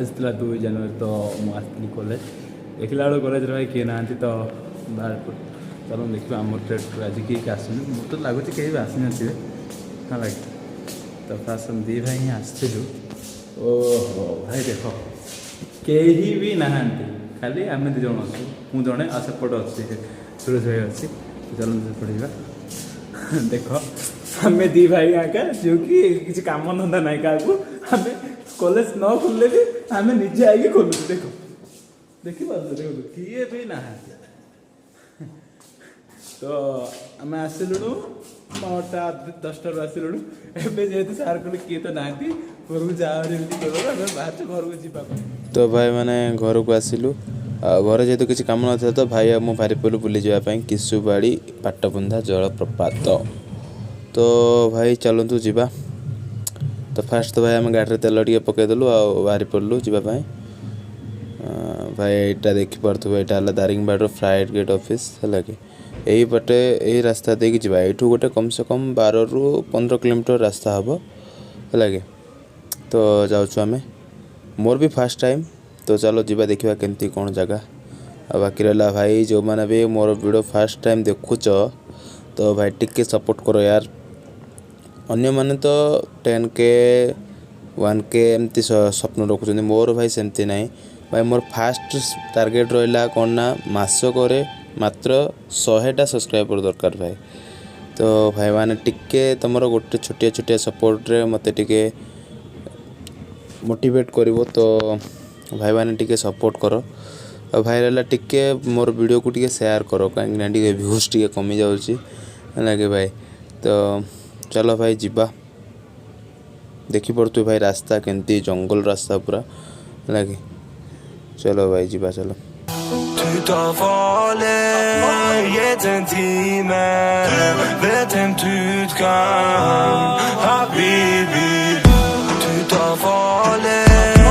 आसाला 2 जनवरी तो मुझे कॉलेज देखला बेलू कॉलेज भाई किए ना तो बाहर चलो देखा आम ट्रेड आज किए आसुन मत लगुच कहीं भी आसी थे हाँ लगे तो फास्ट दी भाई ही आसलु ओहो भाई देख कहीं भी नहांती खाली आम 2 जन अच्छे मुझे जड़े आ सेपटे अच्छे सुरेश भाई अच्छी चलो पढ़ा देख आम 2 भाई आका जो कि किसी काम धंदा ना क्या आम कॉलेज न खोलले भी आम निजे आई खोलु देख देखिए किए भी ना तो आम आसलु 9टा 10टा आसलु एवं जेहतु सार कहे किए तो ना घर को जाओ बाहर घर को जा तो भाई मैंने घर को आसलु घर जेहतु किसी कम ना तो भाई आ बाहरी पड़ू बुली जावाई किशुबाड़ी पाटबंधा जलप्रपात तो भाई चलतु जावा तो फास्ट तो भाई आम गाड़ी तेल टे पकईदेलु बाहरी पड़लु जावाई भाई यहाँ देखिपे यहाँ दारिंगबाड़ फ्लाइट गेट ऑफिस है कि यही पटे यही रास्ता देकी जावा यू गोटे कम से कम 12 ରୁ 15 किलोमीटर रास्ता हम है कि तो जाऊँ आम मोर भी फास्ट टाइम तो चलो जीवा देखा केमती कौन जगह बाकी रहा भाई जो मैंने भी मोर वीडियो फास्ट टाइम देखुच तो भाई टिके सपोर्ट करो यार अन्य माने तो 10K 1K एमती स्वप्न रखुं मोर भाई सेमती नहीं भाई मोर फास्ट टार्गेट रहा कौन ना मासक मात्र 100टा सब्सक्राइबर दरकार भाई तो भाई माने टिके तुम गोटे छोटिया छोटिया सपोर्ट रे मते टिके मोटिवेट करिवो तो भाई माने टिके सपोर्ट करो और भाई रहा टिके मोर वीडियो को टिके शेयर करो कहीं टिके व्यूज टिके कमी जाउची लगे भाई तो चलो भाई जीवा देखी पड़तु भाई रास्ता केमती जंगल रास्ता पूरा लगे चलो भाई जीवा चलो Du tar farlig, gitt en time, vet en utgang, habibi. Du tar farlig,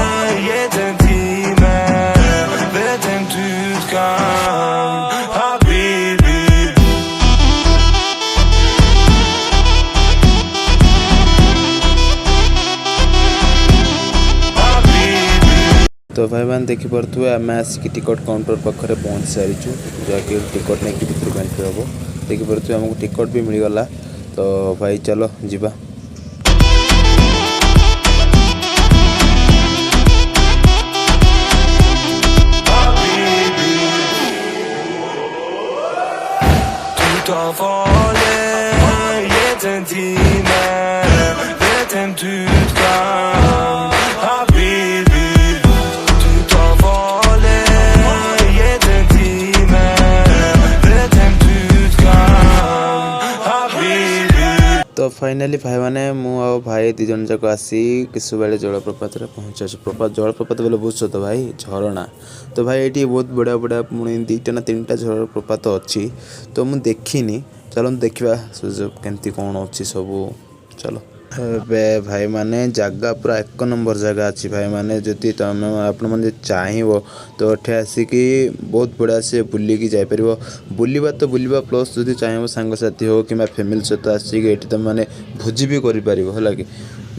gitt en time, vet en utgang, habibi. तो भाई मैंने देखी पड़े आम आसिक टिकट काउंटर पाखे पहुँच सारी जहाँकि टिकट नहीं भितर एंट्री हम देखी पड़े आमको टिकट भी मिलगला तो भाई चलो जीवा Du tar farlig, gitt en time, vet en utgang, habibi. Du tar farlig, gitt en time, vet en utgang, habibi. तो फाइनाली भाई मैंने मु भाई 2 जन जाक आसी किशुबाड़ी जलप्रपात पहुँचा प्रपात जलप्रपात बोले बुझ तो भाई झरणा तो भाई ये बहुत बढ़िया बढ़िया पुणी 2टा ना 3टा जलप्रपात अच्छी तो मुझे देखनी चलो देखा केमती कौन अच्छी सब चलो भाई माने जगह पूरा 1 नंबर जगह अच्छी भाई माने जदि तुम आपण मैंने चाहब तो ये आसिक बहुत बढ़िया से बुलिकी जापर बुलवा तो बुलवा प्लस जदि चाहब सांगसाथी हो कि फैमिली सहित आसिक ये तुम मैंने भोजी भी कर कि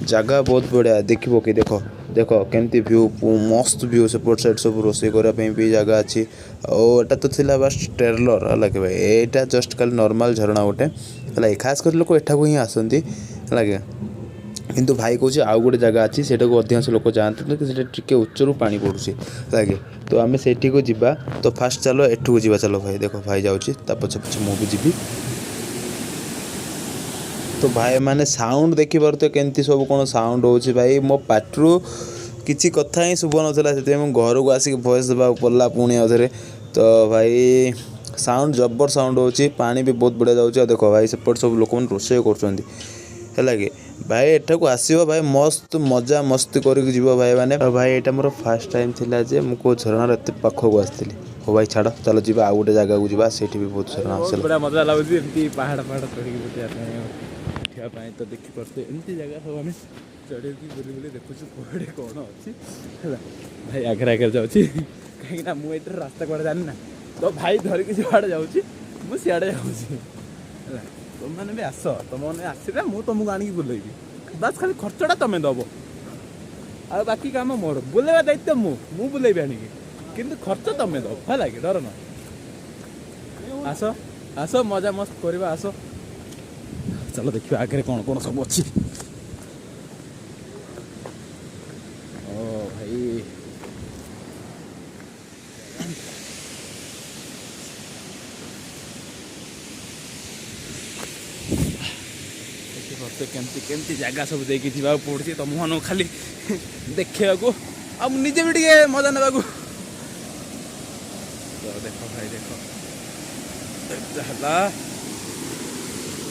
जगह बहुत बढ़िया देखो कि देख देख केमती व्यू मस्त व्यू सेपट साइड सब रोसे करने भी जगह अच्छी और एटा तो थिला बस ट्रेलर है कि भाई यहाँ जस्ट खाली नॉर्मल झरणा गोटे है खास कर लोक एठा को ही आसती है किंतु भाई कौन आउ गोटे जगह अच्छी से अधिकांश लोक जाते टे उच्चरू पानी पड़ूसी लगे तो आम से को जीवा तो फास्ट चलो एठू को जीवा चलो भाई देख भाई जाऊँगी पछे पछे मुझे जीवी तो भाई माने साउंड देखी पारे केमती सब कौन साउंड हो भाई मो पाटरू किसी कथा ही शुभ नाला से घर को आसिक भॉइस देवा पड़ा पुणी आउे तो भाई साउंड जबर साउंड हो पानी भी बहुत बढ़िया जाऊँगी देख भाई सेपट सब लोक मैंने रोषे कर भाई एटा को आसो भाई मस्त मजा मस्ती करके जीव भाई मैंने भाई यहाँ मोर फास्ट टाइम थिला जे मुझे झरणार एत पाखक आसती हो भाई छाड़ चलो जी आउ गोटे जगह को जीवा से भी बहुत झरना बड़ा मजा लगुच पहाड़ पहाड़ चढ़ी तो देखी पारे एमती जगह सब आम चढ़ी बुली बुली देखुँ कौड़े कौन अच्छी भाई आगे आगे जाऊँगी कहीं मुझे रास्ता कड़े जानी ना तो भाई धरिकी जुआड़े जाऊँगी मुझे सियाड़े जाऊँगी तुम मैंने भी आस तुम मैंने आसला मुझे तुमको आनिक बुलेबी बास खाली खर्चटा तुम्हें दब ଆଉ ବାକି କାମ ମୋର, ବୁଲେଇବା ଦାୟିତ୍ୱ ମୁଁ ବୁଲେଇବି ଆଣିକି, କିନ୍ତୁ ଖର୍ଚ୍ଚ ତମେ ଦବ ହେଲା କି, ଡର ନାହିଁ। ଆସ ଆସ ମଜା ମସ୍ତ କରିବା, ଆସ ଚାଲ ଦେଖିବା ଆଗରେ କ'ଣ କ'ଣ ସବୁ ଅଛି। ଓ ଭାଇ କେମିତି କେମିତି ଜାଗା ସବୁ ଦେଇକି ଯିବାକୁ ପଡ଼ୁଛି ତମମାନଙ୍କୁ ଖାଲି ଦେଖେଇବାକୁ, ଆଉ ମୁଁ ନିଜେ ବି ଟିକେ ମଜା ନେବାକୁ। ତ ଦେଖ ଭାଇ ଦେଖ ହେଲା,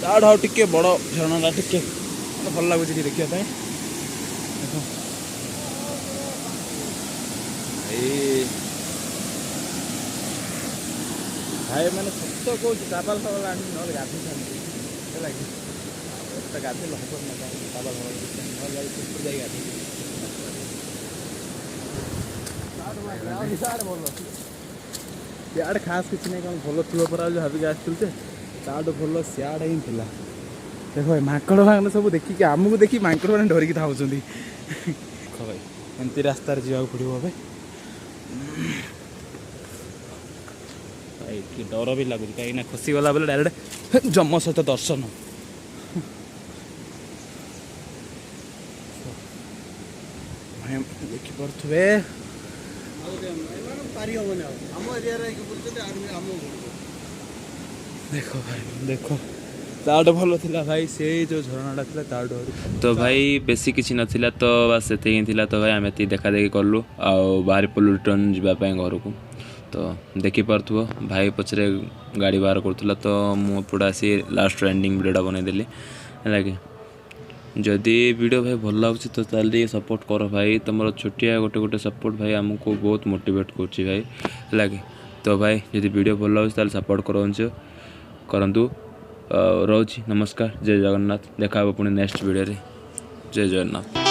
ତାଠୁ ଆଉ ଟିକେ ବଡ଼ ଝରଣାଟା ଟିକେ ଭଲ ଲାଗୁଛି ଟିକେ ଦେଖିବା ପାଇଁ। ଦେଖ ଭାଇ ମାନେ ସତ କହୁଛି ଟାବାଲ ଫାବାଲ ଆଣିକି ନହେଲେ ଗାଧୋଇଥାନ୍ତି ହେଲା କି, ଗାଧୋଇଲେ ହବ ନା ଟାବାଲ ଫାବାଲ ନହେଲେ ଯାଇ ଗାଧୋଇ ସିଆଡ଼େ ଖାସ୍ କିଛି ନାହିଁ, କ'ଣ ଭଲ ଥିବ ପରା ବୋଲି ଭାବିକି ଆସିଥିଲୁ ଯେ, ତାଠୁ ଭଲ ସିଆଡ଼େ ହିଁ ଥିଲା। ଦେଖ ଭାଇ ମାଙ୍କଡ଼ ମାନେ ସବୁ ଦେଖିକି ଆମକୁ ଦେଖି ମାଙ୍କଡ଼ ମାନେ ଡରିକି ଥାଉଛନ୍ତି। ଦେଖ ଭାଇ ଏମିତି ରାସ୍ତାରେ ଯିବାକୁ ପଡ଼ିବ ଏବେ, ଭାଇ କି ଡର ବି ଲାଗୁଛି କାହିଁକିନା ଖସିଗଲା ବେଲେ ଡାଇରେକ୍ଟ ଯମ ସହିତ ଦର୍ଶନ। ଭାଇ ଦେଖିପାରୁଥିବେ ଦେଖ ଭାଇ ଦେଖ, ତାଠୁ ଭଲ ଥିଲା ଭାଇ ସେଇ ଯେଉଁ ଝରଣାଟା ଥିଲା ତାଠୁ। ତ ଭାଇ ବେଶୀ କିଛି ନଥିଲା, ତ ବାସ୍ ସେତିକି ହିଁ ଥିଲା। ତ ଭାଇ ଆମେ ଏତିକି ଦେଖା ଦେଖି କଲୁ ଆଉ ବାହାରି ପଡ଼ିଲୁ ରିଟର୍ନ ଯିବା ପାଇଁ ଘରକୁ। ତ ଦେଖିପାରୁଥିବ ଭାଇ ପଛରେ ଗାଡ଼ି ବାହାର କରୁଥିଲା, ତ ମୁଁ ଏପଟେ ଆସି ଲାଷ୍ଟର ଏଣ୍ଡିଂ ଭିଡ଼ିଓଟା ବନେଇଦେଲି ହେଲା କି। ଯଦି ଭିଡ଼ିଓ ଭାଇ ଭଲ ଲାଗୁଛି ତ ତାହେଲେ ଟିକେ ସପୋର୍ଟ କର ଭାଇ, ତୁମର ଛୋଟିଆ ଗୋଟେ ସପୋର୍ଟ ଭାଇ ଆମକୁ ବହୁତ ମୋଟିଭେଟ୍ କରୁଛି ଭାଇ ହେଲା କି। ତ ଭାଇ ଯଦି ଭିଡ଼ିଓ ଭଲ ଲାଗୁଛି ତାହେଲେ ସପୋର୍ଟ କରନ୍ତୁ। ରହୁଛି, ନମସ୍କାର, ଜୟ ଜଗନ୍ନାଥ, ଦେଖା ହେବ ପୁଣି ନେକ୍ସଟ ଭିଡ଼ିଓରେ। ଜୟ ଜଗନ୍ନାଥ।